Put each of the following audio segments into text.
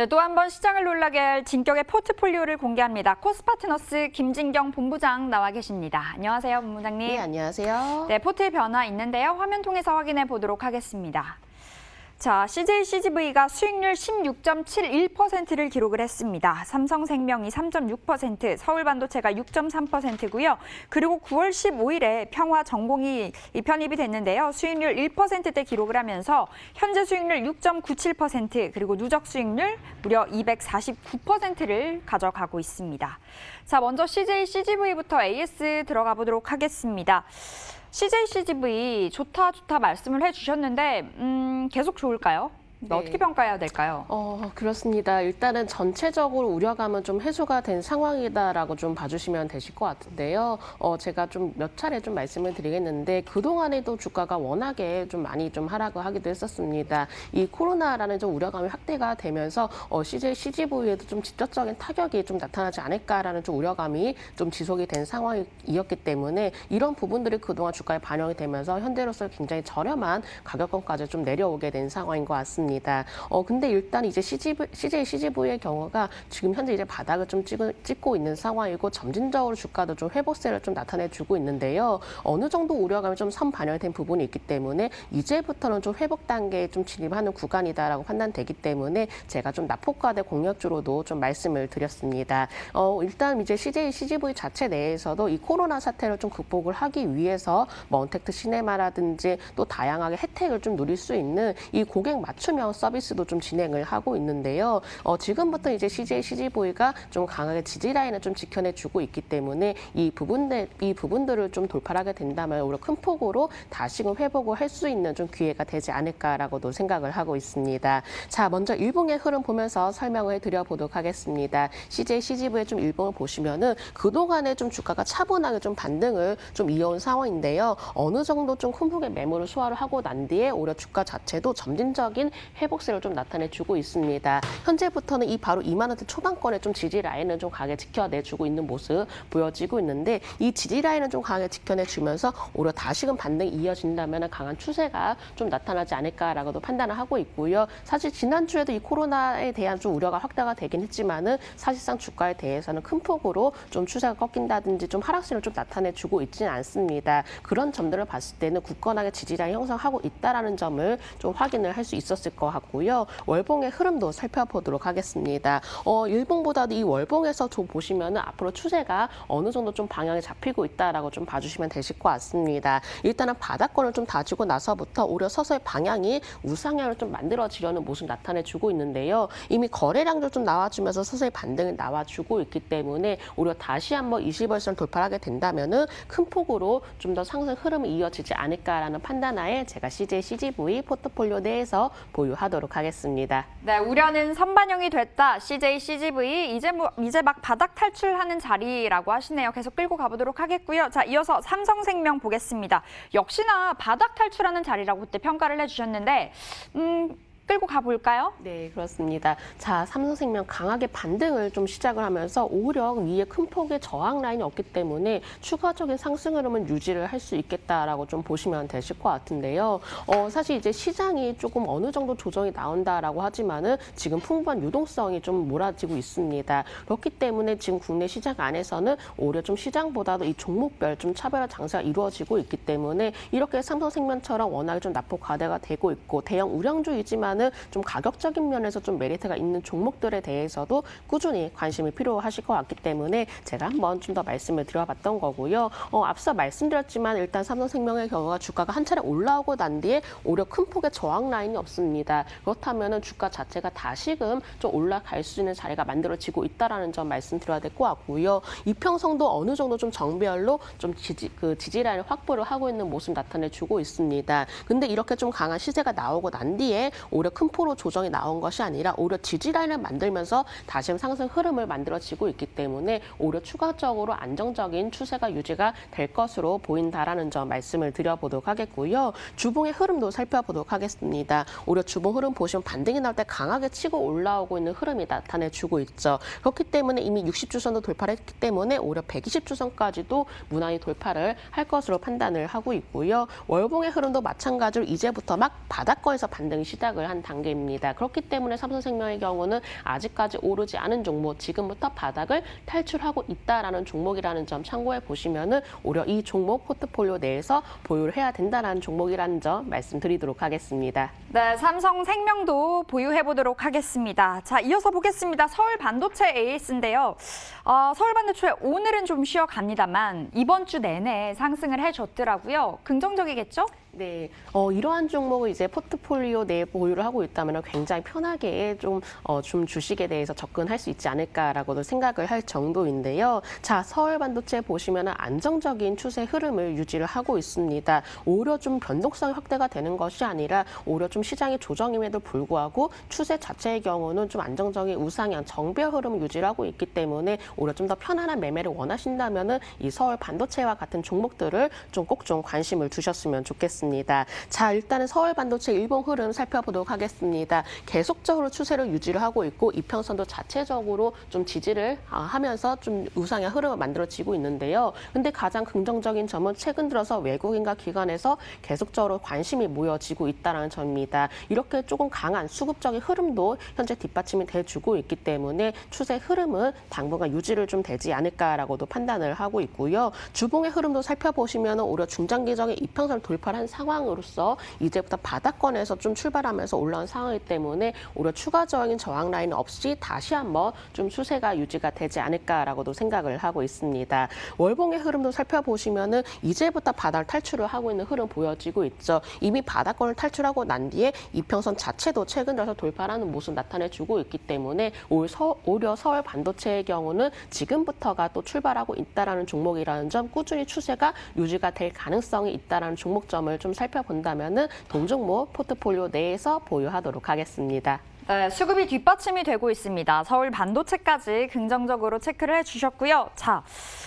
네, 또 한 번 시장을 놀라게 할 진격의 포트폴리오를 공개합니다. 코스파트너스 김진경 본부장 나와 계십니다. 안녕하세요, 본부장님. 네, 안녕하세요. 네, 포트의 변화 있는데요. 화면 통해서 확인해 보도록 하겠습니다. 자, CJ CGV가 수익률 16.71%를 기록을 했습니다. 삼성생명이 3.6%, 서울반도체가 6.3%고요. 그리고 9월 15일에 평화전공이 편입이 됐는데요. 수익률 1%대 기록을 하면서 현재 수익률 6.97%, 그리고 누적 수익률 무려 249%를 가져가고 있습니다. 자, 먼저 CJ CGV부터 AS 들어가 보도록 하겠습니다. CJ CGV 좋다 말씀을 해주셨는데 계속 좋을까요? 네. 어떻게 평가해야 될까요? 그렇습니다. 일단은 전체적으로 우려감은 좀 해소가 된 상황이다라고 좀 봐주시면 되실 것 같은데요. 제가 좀 몇 차례 좀 말씀을 드리겠는데 그동안에도 주가가 워낙에 좀 많이 좀 하락을 하기도 했었습니다. 이 코로나라는 좀 우려감이 확대가 되면서 CJ CGV에도 좀 직접적인 타격이 좀 나타나지 않을까라는 좀 우려감이 좀 지속이 된 상황이었기 때문에 이런 부분들이 그동안 주가에 반영이 되면서 현재로서 굉장히 저렴한 가격권까지 좀 내려오게 된 상황인 것 같습니다. 근데 일단 이제 CJ CGV의 경우가 지금 현재 이제 바닥을 좀 찍고 있는 상황이고 점진적으로 주가도 좀 회복세를 좀 나타내주고 있는데요. 어느 정도 우려감이 좀 선반영된 부분이 있기 때문에 이제부터는 좀 회복 단계에 좀 진입하는 구간이다라고 판단되기 때문에 제가 좀 낙폭과대 공략주로도 좀 말씀을 드렸습니다. 일단 이제 CJ CGV 자체 내에서도 이 코로나 사태를 좀 극복을 하기 위해서 뭐 언택트 시네마라든지 또 다양하게 혜택을 좀 누릴 수 있는 이 고객 맞춤형 서비스도 좀 진행을 하고 있는데요. 지금부터 이제 CJ CGV가 좀 강하게 지지 라인을 좀 지켜내주고 있기 때문에 이 부분들을 좀 돌파하게 된다면 오히려 큰 폭으로 다시금 회복을 할 수 있는 좀 기회가 되지 않을까라고도 생각을 하고 있습니다. 자, 먼저 일봉의 흐름 보면서 설명을 드려보도록 하겠습니다. CJ CGV의 좀 일봉을 보시면은 그동안에 좀 주가가 차분하게 좀 반등을 좀 이어온 상황인데요. 어느 정도 좀 큰 폭의 매물을 소화를 하고 난 뒤에 오히려 주가 자체도 점진적인 회복세를 좀 나타내주고 있습니다. 현재부터는 이 바로 2만 원대 초반권의 좀 지지 라인을 좀 강하게 지켜내주고 있는 모습 보여지고 있는데 이 지지 라인을 좀 강하게 지켜내주면서 오히려 다시금 반등이 이어진다면 강한 추세가 좀 나타나지 않을까라고도 판단을 하고 있고요. 사실 지난주에도 이 코로나에 대한 좀 우려가 확대가 되긴 했지만은 사실상 주가에 대해서는 큰 폭으로 좀 추세가 꺾인다든지 좀 하락세를 좀 나타내주고 있지는 않습니다. 그런 점들을 봤을 때는 굳건하게 지지 라인 형성하고 있다라는 점을 좀 확인을 할 수 있었을 것 같고요. 월봉의 흐름도 살펴보도록 하겠습니다. 일봉보다도 이 월봉에서 좀 보시면은 앞으로 추세가 어느 정도 좀 방향이 잡히고 있다라고 좀 봐주시면 되실 것 같습니다. 일단은 바닥권을 좀 다지고 나서부터 오히려 서서히 방향이 우상향을 좀 만들어지려는 모습 나타내주고 있는데요. 이미 거래량도 좀 나와주면서 서서히 반등이 나와주고 있기 때문에 오히려 다시 한번 20월선 돌파하게 된다면은 큰 폭으로 좀 더 상승 흐름이 이어지지 않을까라는 판단하에 제가 CJ CGV 포트폴리오 내에서 보유하도록 하겠습니다. 네, 우려는 선반영이 됐다. CJ CGV 이제 막 바닥 탈출하는 자리라고 하시네요. 계속 끌고 가보도록 하겠고요. 자, 이어서 삼성생명 보겠습니다. 역시나 바닥 탈출하는 자리라고 그때 평가를 해주셨는데 끌고 가볼까요? 네, 그렇습니다. 자, 삼성생명 강하게 반등을 좀 시작을 하면서 오히려 위에 큰 폭의 저항 라인이 없기 때문에 추가적인 상승 흐름은 유지를 할 수 있겠다라고 좀 보시면 되실 것 같은데요. 사실 이제 시장이 조금 어느 정도 조정이 나온다라고 하지만은 지금 풍부한 유동성이 좀 몰아지고 있습니다. 그렇기 때문에 지금 국내 시장 안에서는 오히려 좀 시장보다도 이 종목별 좀 차별화 장세가 이루어지고 있기 때문에 이렇게 삼성생명처럼 워낙에 좀 낙폭 과대가 되고 있고 대형 우량주이지만 좀 가격적인 면에서 좀 메리트가 있는 종목들에 대해서도 꾸준히 관심이 필요하실 것 같기 때문에 제가 한번 좀 더 말씀을 드려봤던 거고요. 앞서 말씀드렸지만 일단 삼성생명의 경우가 주가가 한 차례 올라오고 난 뒤에 오히려 큰 폭의 저항 라인이 없습니다. 그렇다면 주가 자체가 다시금 좀 올라갈 수 있는 자리가 만들어지고 있다라는 점 말씀드려야 될 것 같고요. 이평성도 어느 정도 좀 정별로 좀 지지 라인을 확보를 하고 있는 모습 나타내주고 있습니다. 근데 이렇게 좀 강한 시세가 나오고 난 뒤에 오히려 큰 폭으로 조정이 나온 것이 아니라 오히려 지지 라인을 만들면서 다시 상승 흐름을 만들어지고 있기 때문에 오히려 추가적으로 안정적인 추세가 유지가 될 것으로 보인다라는 점 말씀을 드려보도록 하겠고요. 주봉의 흐름도 살펴보도록 하겠습니다. 오히려 주봉 흐름 보시면 반등이 나올 때 강하게 치고 올라오고 있는 흐름이 나타내주고 있죠. 그렇기 때문에 이미 60주선도 돌파를 했기 때문에 오히려 120주선까지도 무난히 돌파를 할 것으로 판단을 하고 있고요. 월봉의 흐름도 마찬가지로 이제부터 막 바닥권에서 반등이 시작을 한 단계입니다. 그렇기 때문에 삼성생명의 경우는 아직까지 오르지 않은 종목, 지금부터 바닥을 탈출하고 있다라는 종목이라는 점 참고해 보시면은 오히려 이 종목 포트폴리오 내에서 보유를 해야 된다라는 종목이라는 점 말씀드리도록 하겠습니다. 네, 삼성생명도 보유해보도록 하겠습니다. 자, 이어서 보겠습니다. 서울반도체 AS인데요. 서울반도체 오늘은 좀 쉬어갑니다만 이번 주 내내 상승을 해줬더라고요. 긍정적이겠죠? 네, 이러한 종목을 이제 포트폴리오 내에 보유를 하고 있다면 굉장히 편하게 좀 주식에 대해서 접근할 수 있지 않을까라고도 생각을 할 정도인데요. 자, 서울반도체 보시면 안정적인 추세 흐름을 유지를 하고 있습니다. 오히려 좀 변동성이 확대가 되는 것이 아니라 오히려 좀 시장의 조정임에도 불구하고 추세 자체의 경우는 좀 안정적인 우상향, 정배 흐름을 유지를 하고 있기 때문에 오히려 좀 더 편안한 매매를 원하신다면은 이 서울반도체와 같은 종목들을 좀 꼭 좀 관심을 두셨으면 좋겠습니다. 자, 일단은 서울반도체 일봉 흐름 살펴보도록 하겠습니다. 계속적으로 추세를 유지를 하고 있고 이평선도 자체적으로 좀 지지를 하면서 좀 우상향 흐름을 만들어지고 있는데요. 근데 가장 긍정적인 점은 최근 들어서 외국인과 기관에서 계속적으로 관심이 모여지고 있다는 점입니다. 이렇게 조금 강한 수급적인 흐름도 현재 뒷받침이 돼주고 있기 때문에 추세 흐름은 당분간 유지를 좀 되지 않을까라고도 판단을 하고 있고요. 주봉의 흐름도 살펴보시면 오히려 중장기적인 이평선을 돌파한 상황으로서 이제부터 바닥권에서 좀 출발하면서 올라온 상황이기 때문에 오히려 추가적인 저항 라인 없이 다시 한번 좀 추세가 유지가 되지 않을까라고도 생각을 하고 있습니다. 월봉의 흐름도 살펴보시면은 이제부터 바닥 탈출을 하고 있는 흐름 보여지고 있죠. 이미 바닥권을 탈출하고 난 뒤에 이평선 자체도 최근 들어서 돌파하는 모습 나타내주고 있기 때문에 오히려 서울 반도체의 경우는 지금부터가 또 출발하고 있다라는 종목이라는 점, 꾸준히 추세가 유지가 될 가능성이 있다라는 종목점을 좀 살펴본다면은 동종목 포트폴리오 내에서 보유하도록 하겠습니다. 네, 수급이 뒷받침이 되고 있습니다. 서울 반도체까지 긍정적으로 체크를 해주셨고요. 자,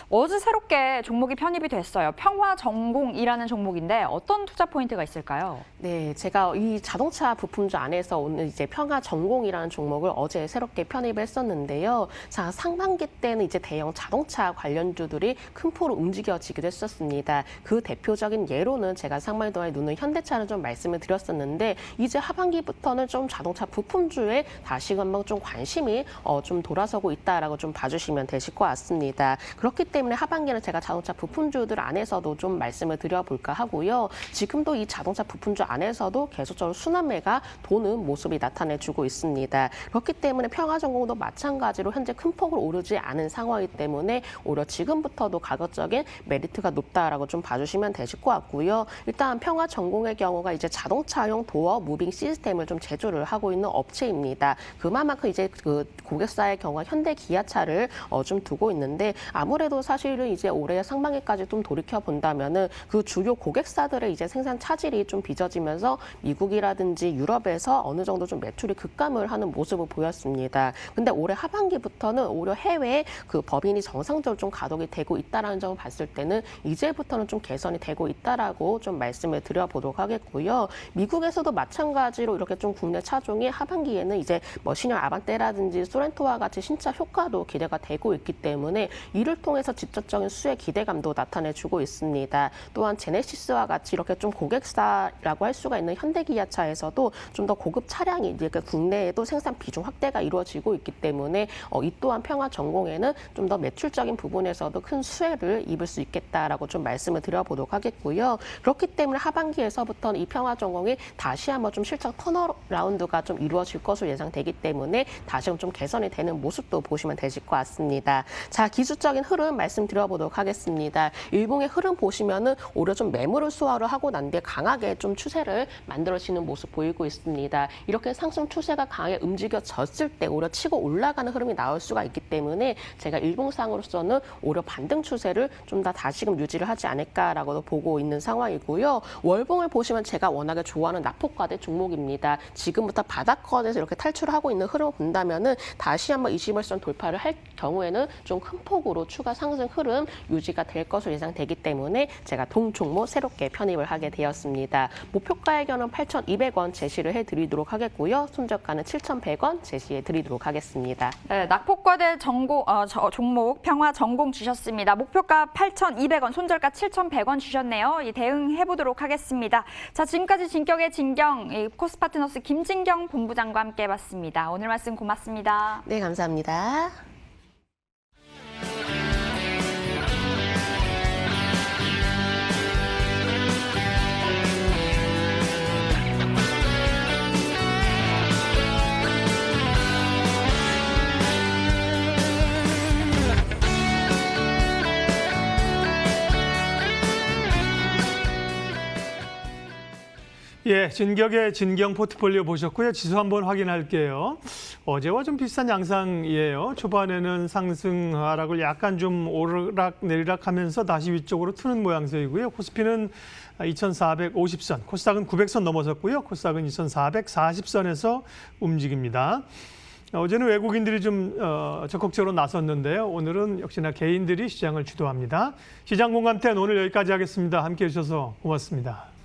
어제 새롭게 종목이 편입이 됐어요. 평화전공이라는 종목인데 어떤 투자 포인트가 있을까요? 네, 제가 이 자동차 부품주 안에서 오늘 이제 평화전공이라는 종목을 어제 새롭게 편입을 했었는데요. 자, 상반기 때는 이제 대형 자동차 관련주들이 큰 폭으로 움직여지기도 했었습니다. 그 대표적인 예로는 제가 상반기 동안에 누는 현대차를 좀 말씀을 드렸었는데 이제 하반기부터는 좀 자동차 부품 주에 다시금 좀 관심이 좀 돌아서고 있다라고 좀 봐주시면 되실 것 같습니다. 그렇기 때문에 하반기는 제가 자동차 부품주들 안에서도 좀 말씀을 드려볼까 하고요. 지금도 이 자동차 부품주 안에서도 계속적으로 순환매가 도는 모습이 나타내주고 있습니다. 그렇기 때문에 평화전공도 마찬가지로 현재 큰 폭으로 오르지 않은 상황이기 때문에 오히려 지금부터도 가격적인 메리트가 높다라고 좀 봐주시면 되실 것 같고요. 일단 평화전공의 경우가 이제 자동차용 도어 무빙 시스템을 좀 제조를 하고 있는 업체입니다. 그만큼 이제 그 고객사의 경우가 현대 기아차를 좀 두고 있는데 아무래도 사실은 이제 올해 상반기까지 좀 돌이켜 본다면은 그 주요 고객사들의 이제 생산 차질이 좀 빚어지면서 미국이라든지 유럽에서 어느 정도 좀 매출이 급감을 하는 모습을 보였습니다. 근데 올해 하반기부터는 오히려 해외 그 법인이 정상적으로 좀 가동이 되고 있다라는 점을 봤을 때는 이제부터는 좀 개선이 되고 있다라고 좀 말씀을 드려보도록 하겠고요. 미국에서도 마찬가지로 이렇게 좀 국내 차종이 하반기에는 이제 뭐 신형 아반떼라든지 소렌토와 같이 신차 효과도 기대가 되고 있기 때문에 이를 통해서 직접적인 수혜 기대감도 나타내주고 있습니다. 또한 제네시스와 같이 이렇게 좀 고객사라고 할 수가 있는 현대기아차에서도 좀 더 고급 차량이 이제 국내에도 생산 비중 확대가 이루어지고 있기 때문에 이 또한 평화전공에는 좀 더 매출적인 부분에서도 큰 수혜를 입을 수 있겠다라고 좀 말씀을 드려보도록 하겠고요. 그렇기 때문에 하반기에서부터는 이 평화전공이 다시 한번 좀 실적 턴어라운드가 좀 이루어질 것으로 예상되기 때문에 다시금 좀 개선이 되는 모습도 보시면 되실 것 같습니다. 자, 기술적인 흐름 말씀드려보도록 하겠습니다. 일봉의 흐름 보시면은 오히려 좀 매물을 소화를 하고 난 뒤에 강하게 좀 추세를 만들어지는 모습 보이고 있습니다. 이렇게 상승 추세가 강하게 움직여졌을 때 오히려 치고 올라가는 흐름이 나올 수가 있기 때문에 제가 일봉상으로서는 오히려 반등 추세를 좀 더 다시금 유지를 하지 않을까라고도 보고 있는 상황이고요. 월봉을 보시면 제가 워낙에 좋아하는 낙폭과대 종목입니다. 지금부터 바닥권 20일선에서 이렇게 탈출하고 있는 흐름을 본다면은 다시 한번 21선 돌파를 할 경우에는 좀 큰 폭으로 추가 상승 흐름 유지가 될 것으로 예상되기 때문에 제가 동종목 새롭게 편입을 하게 되었습니다. 목표가의 경우는 8,200원 제시를 해드리도록 하겠고요. 손절가는 7,100원 제시해드리도록 하겠습니다. 네, 낙폭과대 종목 평화 전공 주셨습니다. 목표가 8,200원, 손절가 7,100원 주셨네요. 대응해보도록 하겠습니다. 자, 지금까지 진격의 진경 코스파트너스 김진경 본부장과 함께 해봤습니다. 오늘 말씀 고맙습니다. 네, 감사합니다. 예, 진격의 진경 포트폴리오 보셨고요. 지수 한번 확인할게요. 어제와 좀 비슷한 양상이에요. 초반에는 상승 하락을 약간 좀 오르락 내리락 하면서 다시 위쪽으로 트는 모양새이고요. 코스피는 2450선, 코스닥은 900선 넘어섰고요. 코스닥은 2440선에서 움직입니다. 어제는 외국인들이 좀 적극적으로 나섰는데요. 오늘은 역시나 개인들이 시장을 주도합니다. 시장 공감텐 오늘 여기까지 하겠습니다. 함께해 주셔서 고맙습니다.